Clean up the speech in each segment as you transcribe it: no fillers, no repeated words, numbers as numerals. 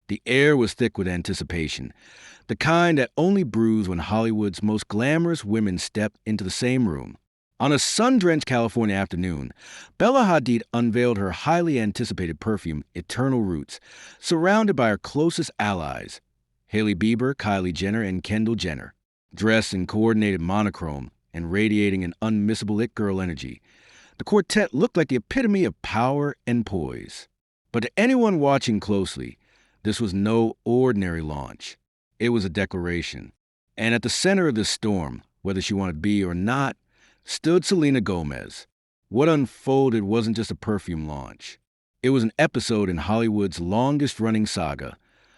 The air was thick with anticipation, the kind that only brews when Hollywood's most glamorous women stepped into the same room. On a sun-drenched California afternoon, Bella Hadid unveiled her highly anticipated perfume, Eternal Roots, surrounded by her closest allies, Hailey Bieber, Kylie Jenner, and Kendall Jenner. Dressed in coordinated monochrome and radiating an unmissable it girl energy, the quartet looked like the epitome of power and poise. But to anyone watching closely, this was no ordinary launch. It was a declaration. And at the center of this storm, whether she wanted to be or not, stood Selena Gomez. What unfolded wasn't just a perfume launch. It was an episode in Hollywood's longest-running saga,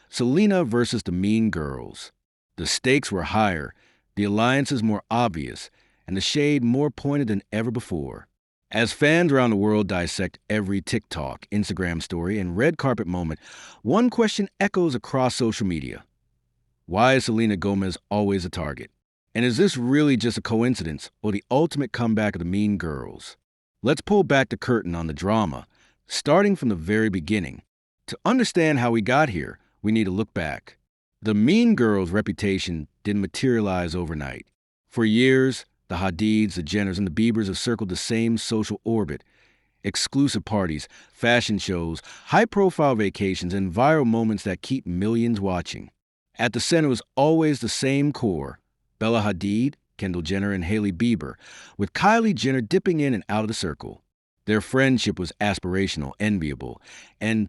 Selena versus the Mean Girls. The stakes were higher, the alliances more obvious, and the shade more pointed than ever before. As fans around the world dissect every TikTok, Instagram story, and red carpet moment, one question echoes across social media. Why is Selena Gomez always a target? And is this really just a coincidence or the ultimate comeback of the Mean Girls? Let's pull back the curtain on the drama, starting from the very beginning. To understand how we got here, we need to look back. The Mean Girls' reputation didn't materialize overnight. For years, the Hadids, the Jenners, and the Biebers have circled the same social orbit. Exclusive parties, fashion shows, high-profile vacations, and viral moments that keep millions watching. At the center was always the same core: Bella Hadid, Kendall Jenner, and Hailey Bieber, with Kylie Jenner dipping in and out of the circle. Their friendship was aspirational, enviable, and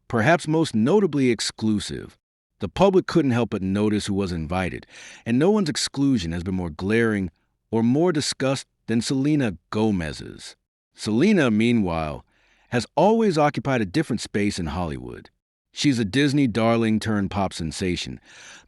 perhaps most notably exclusive. The public couldn't help but notice who was invited, and no one's exclusion has been more glaring or more discussed than Selena Gomez's. Selena, meanwhile, has always occupied a different space in Hollywood. She's a Disney darling turned pop sensation,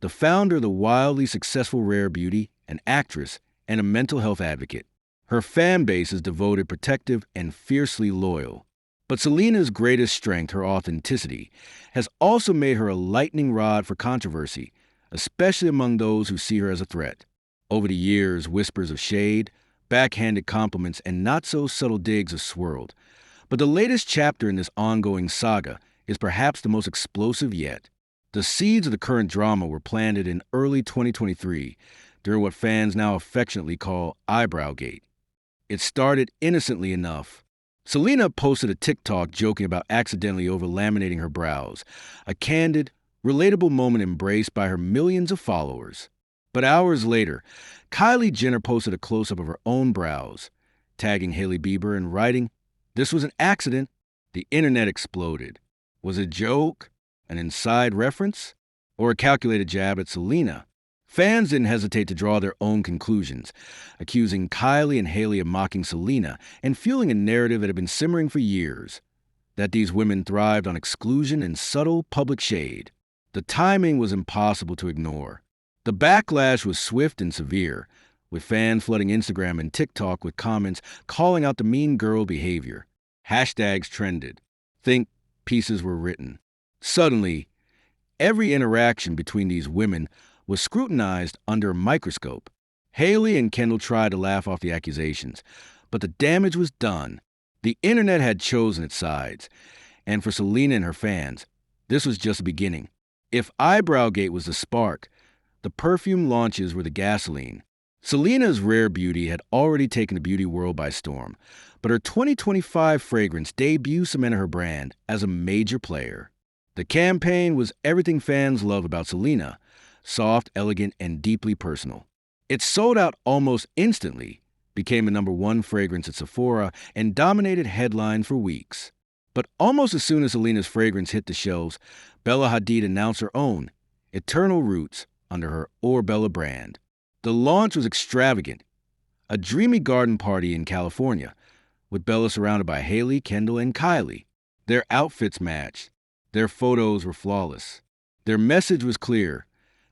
the founder of the wildly successful Rare Beauty, an actress, and a mental health advocate. Her fan base is devoted, protective, and fiercely loyal. But Selena's greatest strength, her authenticity, has also made her a lightning rod for controversy, especially among those who see her as a threat. Over the years, whispers of shade, backhanded compliments, and not-so-subtle digs have swirled. But the latest chapter in this ongoing saga is perhaps the most explosive yet. The seeds of the current drama were planted in early 2023 during what fans now affectionately call Eyebrow Gate. It started innocently enough. Selena posted a TikTok joking about accidentally over-laminating her brows, a candid, relatable moment embraced by her millions of followers. But hours later, Kylie Jenner posted a close-up of her own brows, tagging Hailey Bieber and writing, "This was an accident." The internet exploded. Was it a joke, an inside reference, or a calculated jab at Selena? Fans didn't hesitate to draw their own conclusions, accusing Kylie and Hailey of mocking Selena and fueling a narrative that had been simmering for years, that these women thrived on exclusion and subtle public shade. The timing was impossible to ignore. The backlash was swift and severe, with fans flooding Instagram and TikTok with comments calling out the mean girl behavior. Hashtags trended. Think pieces were written. Suddenly, every interaction between these women was scrutinized under a microscope. Hailey and Kendall tried to laugh off the accusations, but the damage was done. The internet had chosen its sides, and for Selena and her fans, this was just the beginning. If Eyebrow Gate was the spark, the perfume launches were the gasoline. Selena's Rare Beauty had already taken the beauty world by storm, but her 2025 fragrance debut cemented her brand as a major player. The campaign was everything fans love about Selena: soft, elegant, and deeply personal. It sold out almost instantly, became a #1 fragrance at Sephora, and dominated headlines for weeks. But almost as soon as Selena's fragrance hit the shelves, Bella Hadid announced her own, Eternal Roots, under her Bella brand. The launch was extravagant, a dreamy garden party in California, with Bella surrounded by Hailey, Kendall, and Kylie. Their outfits matched. Their photos were flawless. Their message was clear.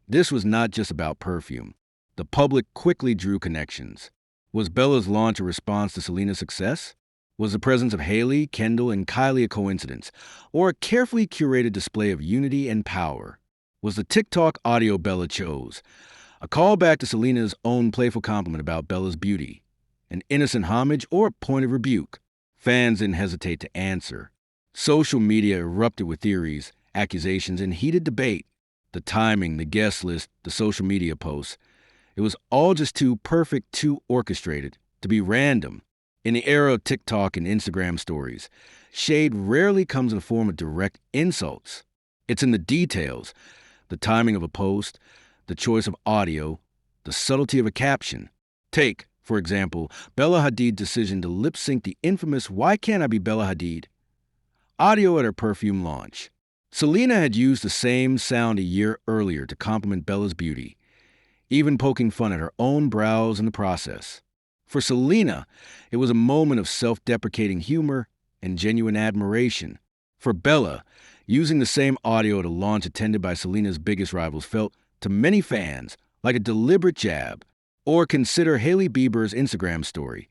This was not just about perfume. The public quickly drew connections. Was Bella's launch a response to Selena's success? Was the presence of Hailey, Kendall, and Kylie a coincidence, or a carefully curated display of unity and power? Was the TikTok audio Bella chose a callback to Selena's own playful compliment about Bella's beauty, an innocent homage, or a point of rebuke? Fans didn't hesitate to answer. Social media erupted with theories, accusations, and heated debate. The timing, the guest list, the social media posts. It was all just too perfect, too orchestrated to be random. In the era of TikTok and Instagram stories, shade rarely comes in the form of direct insults. It's in the details, the timing of a post, the choice of audio, the subtlety of a caption. Take, for example, Bella Hadid's decision to lip-sync the infamous "Why Can't I Be Bella Hadid?" audio at her Perfume launch. Selena had used the same sound a year earlier to compliment Bella's beauty, even poking fun at her own brows in the process. For Selena, it was a moment of self-deprecating humor and genuine admiration. For Bella, using the same audio at a launch attended by Selena's biggest rivals felt, to many fans, like a deliberate jab. Or consider Hailey Bieber's Instagram story,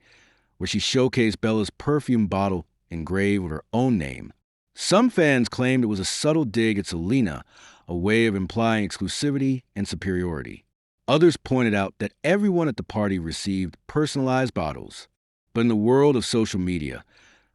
where she showcased Bella's perfume bottle engraved with her own name. Some fans claimed it was a subtle dig at Selena, a way of implying exclusivity and superiority. Others pointed out that everyone at the party received personalized bottles. But in the world of social media,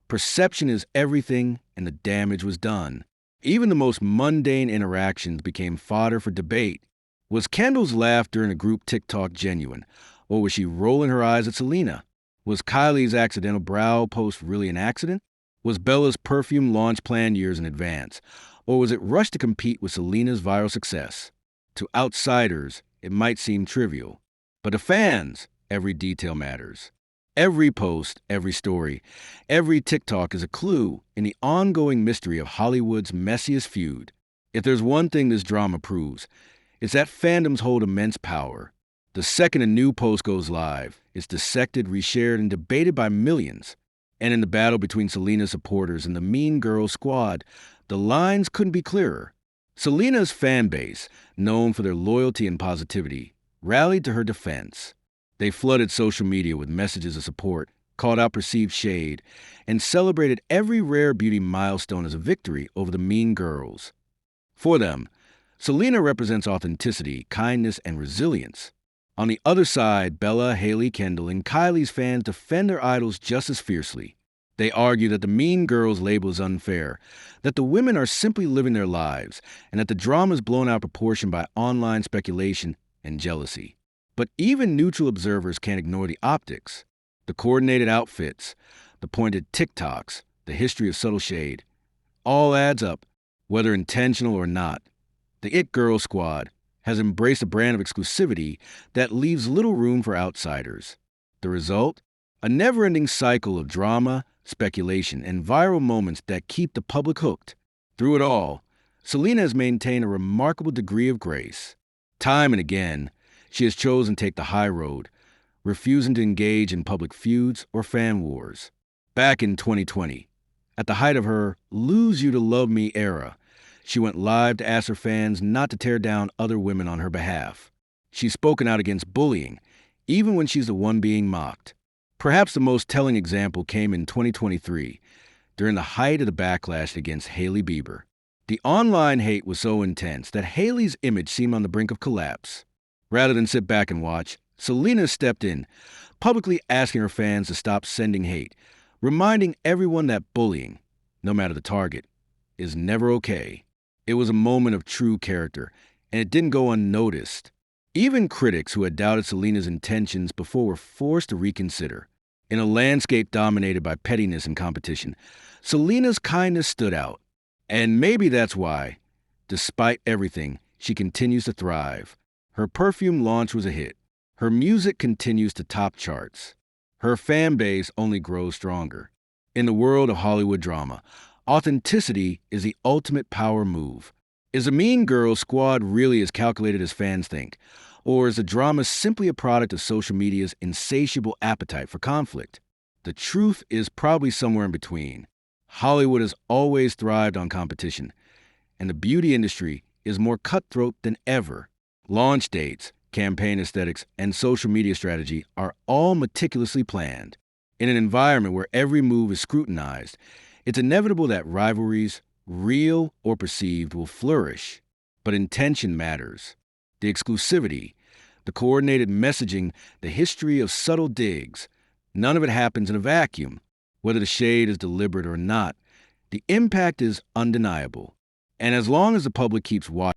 perception is everything, and the damage was done. Even the most mundane interactions became fodder for debate. Was Kendall's laugh during a group TikTok genuine, or was she rolling her eyes at Selena? Was Kylie's accidental brow post really an accident? Was Bella's perfume launch planned years in advance, or was it rushed to compete with Selena's viral success? To outsiders, it might seem trivial, but to fans, every detail matters. Every post, every story, every TikTok is a clue in the ongoing mystery of Hollywood's messiest feud. If there's one thing this drama proves, it's that fandoms hold immense power. The second a new post goes live, it's dissected, reshared, and debated by millions. And in the battle between Selena's supporters and the Mean Girls squad, the lines couldn't be clearer. Selena's fan base, known for their loyalty and positivity, rallied to her defense. They flooded social media with messages of support, called out perceived shade, and celebrated every rare beauty milestone as a victory over the Mean Girls. For them, Selena represents authenticity, kindness, and resilience. On the other side, Bella, Hailey, Kendall, and Kylie's fans defend their idols just as fiercely. They argue that the Mean Girls label is unfair, that the women are simply living their lives, and that the drama is blown out of proportion by online speculation and jealousy. But even neutral observers can't ignore the optics, the coordinated outfits, the pointed TikToks, the history of subtle shade. All adds up, whether intentional or not. The It Girl squad has embraced a brand of exclusivity that leaves little room for outsiders. The result? A never-ending cycle of drama, speculation, and viral moments that keep the public hooked. Through it all, Selena has maintained a remarkable degree of grace. Time and again, she has chosen to take the high road, refusing to engage in public feuds or fan wars. Back in 2020, at the height of her Lose You to Love Me era, she went live to ask her fans not to tear down other women on her behalf. She's spoken out against bullying, even when she's the one being mocked. Perhaps the most telling example came in 2023, during the height of the backlash against Hailey Bieber. The online hate was so intense that Hailey's image seemed on the brink of collapse. Rather than sit back and watch, Selena stepped in, publicly asking her fans to stop sending hate, reminding everyone that bullying, no matter the target, is never okay. It was a moment of true character, and it didn't go unnoticed. Even critics who had doubted Selena's intentions before were forced to reconsider. In a landscape dominated by pettiness and competition, Selena's kindness stood out. And maybe that's why, despite everything, she continues to thrive. Her perfume launch was a hit. Her music continues to top charts. Her fan base only grows stronger. In the world of Hollywood drama, authenticity is the ultimate power move. Is the Mean Girls squad really as calculated as fans think? Or is the drama simply a product of social media's insatiable appetite for conflict? The truth is probably somewhere in between. Hollywood has always thrived on competition, and the beauty industry is more cutthroat than ever. Launch dates, campaign aesthetics, and social media strategy are all meticulously planned. In an environment where every move is scrutinized, it's inevitable that rivalries, real or perceived, will flourish. But intention matters. The exclusivity, the coordinated messaging, the history of subtle digs. None of it happens in a vacuum. Whether the shade is deliberate or not, the impact is undeniable. And as long as the public keeps watching,